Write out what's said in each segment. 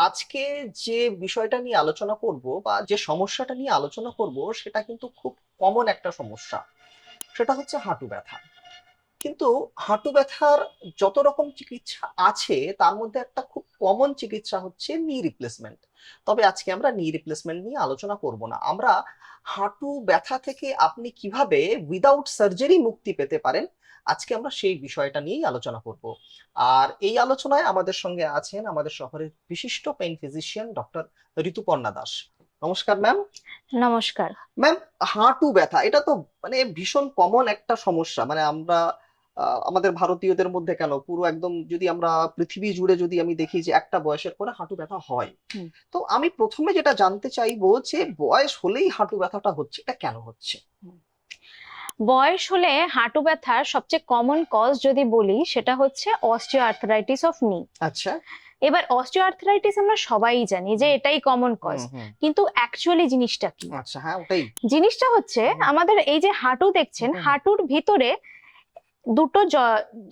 আজকে যে বিষয়টা নিয়ে আলোচনা করব বা যে সমস্যাটা নিয়ে আলোচনা করব সেটা কিন্তু খুব কমন একটা সমস্যা। সেটা হচ্ছে হাঁটু ব্যথা। কিন্তু হাঁটু ব্যথার যত রকম চিকিৎসা আছে তার মধ্যে একটা খুব কমন চিকিৎসা হচ্ছে নি রিপ্লেসমেন্ট। তবে আজকে আমরা নি রিপ্লেসমেন্ট নিয়ে আলোচনা করব না, আমরা হাঁটু ব্যথা থেকে আপনি কিভাবে উইদাউট সার্জারি মুক্তি পেতে পারেন আজকে আমরা সেই বিষয়টা নিয়েই আলোচনা করব। আর এই আলোচনায় আমাদের সঙ্গে আছেন আমাদের শহরের বিশিষ্ট pain physician doctor Rituparna Das. নমস্কার ম্যাম। নমস্কার। ম্যাম, হাঁটু ব্যথা এটা তো ভীষণ কমন একটা সমস্যা। আমরা আমাদের ভারতীয়দের মধ্যে কেন, পুরো একদম যদি আমরা পৃথিবী জুড়ে যদি আমি দেখি যে একটা বয়সের পরে হাঁটু ব্যথা হয়। হুম। তো আমি প্রথমে যেটা জানতে চাইবো যে বয়স হলেই হাঁটু ব্যথাটা হচ্ছে, এটা কেন হচ্ছে? বয়স হলে হাঁটু ব্যথার সবচেয়ে কমন কজ যদি বলি সেটা হচ্ছে অস্টিও আর্থ্রাইটিস অফ নি। আচ্ছা। এবার অস্টিও আর্থ্রাইটিস আমরা সবাই জানি যে এটাই কমন কজ, হুম হুম। কিন্তু অ্যাকচুয়ালি জিনিসটা কি? আচ্ছা, হ্যাঁ ওটাই। জিনিসটা হচ্ছে হুম আমাদের এই যে হাঁটু দেখছেন, হুম হাঁটুর ভিতরে দুটো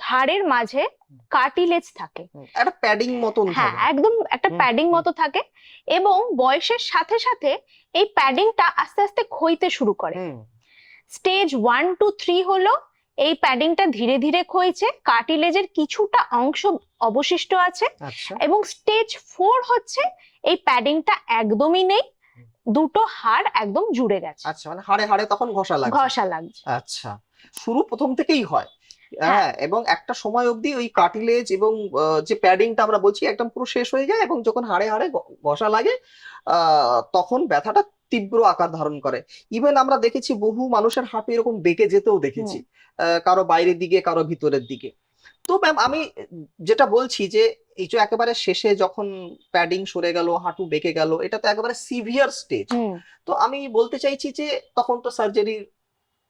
হাড়ের মাঝে কার্টিলেজ থাকে। একটা প্যাডিং মতন হ্যাঁ, থাকে। একদম একটা হুম প্যাডিং হুম মতো থাকে, এবং বয়সের সাথে সাথে এই প্যাডিংটা আস্তে আস্তে ক্ষইতে শুরু করে। হুম স্টেজ 1 to 3 হলো এই প্যাডিংটা ধীরে ধীরে ক্ষয়ছে, কার্টিলেজের কিছুটা অংশ অবশিষ্ট আছে। আচ্ছা এবং স্টেজ 4 হচ্ছে এই প্যাডিংটা একদমই নেই, দুটো হাড় একদম জুড়ে গেছে, আচ্ছা, মানে হাড়ে হাড়ে তখন ঘষা লাগছে। ঘষা লাগছে। আচ্ছা, শুরু প্রথম থেকেই হয়। হ্যাঁ, হ্যাঁ, এবং একটা সময় অবধি ওই কার্টিলেজ এবং যে প্যাডিংটা আমরা বলছি একদম পুরো শেষ হয়ে যায়, এবং যখন হাড়ে হাড়ে ঘষা লাগে তখন ব্যথাটা তীব্র আকার ধারণ করে। ইভেন আমরা দেখেছি বহু মানুষের হাঁটু এরকম বেঁকে যেতেও দেখেছি, হুম, কারো বাইরের দিকে কারো ভিতরের দিকে। তো ম্যাম, আমি যেটা বলছি যে এই যে একেবারে শেষে যখন প্যাডিং সরে গেল, হাঁটু বেঁকে গেল, এটা তো একেবারে সিভিয়ার স্টেজ। হুম। তো আমি বলতে চাইছি যে তখন তো সার্জারি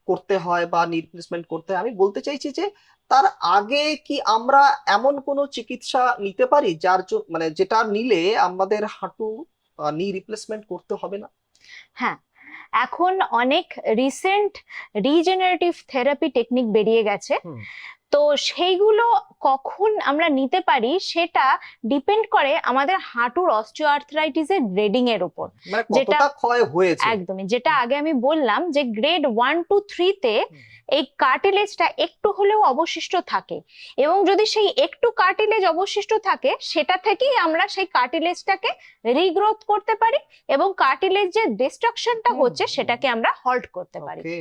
করতে হয় বা নি রিপ্লেসমেন্ট করতে হয়। আমি বলতে চাইছি যে তার আগে কি আমরা এমন কোনো চিকিৎসা নিতে পারি যার যেটা নিলে আমাদের হাঁটু নি রিপ্লেসমেন্ট করতে হবে না? হ্যাঁ, এখন অনেক রিসেন্ট রিজেনারেটিভ থেরাপি টেকনিক বেরিয়ে গেছে। হুম। তো সেইগুলো কখন আমরা নিতে পারি সেটা ডিপেন্ড করে আমাদের হাঁটুর অস্টিওআর্থ্রাইটিসের গ্রেডিং এর উপর। মানে যেটা কতটা ক্ষয় হয়েছে। একদমই, যেটা আগে আমি বললাম যে গ্রেড 1 to 3 তে হুম। এই কার্টিলেজটা একটু হলেও অবশিষ্ট থাকে, এবং যদি সেই একটু কার্টিলেজ অবশিষ্ট থাকে সেটা থেকেই আমরা সেই কার্টিলেজটাকে রিগ্রোথ করতে পারি, এবং কার্টিলেজ যে ডিস্ট্রাকশনটা হুম হচ্ছে হুম। সেটাকে আমরা হল্ট করতে পারি। ওকে।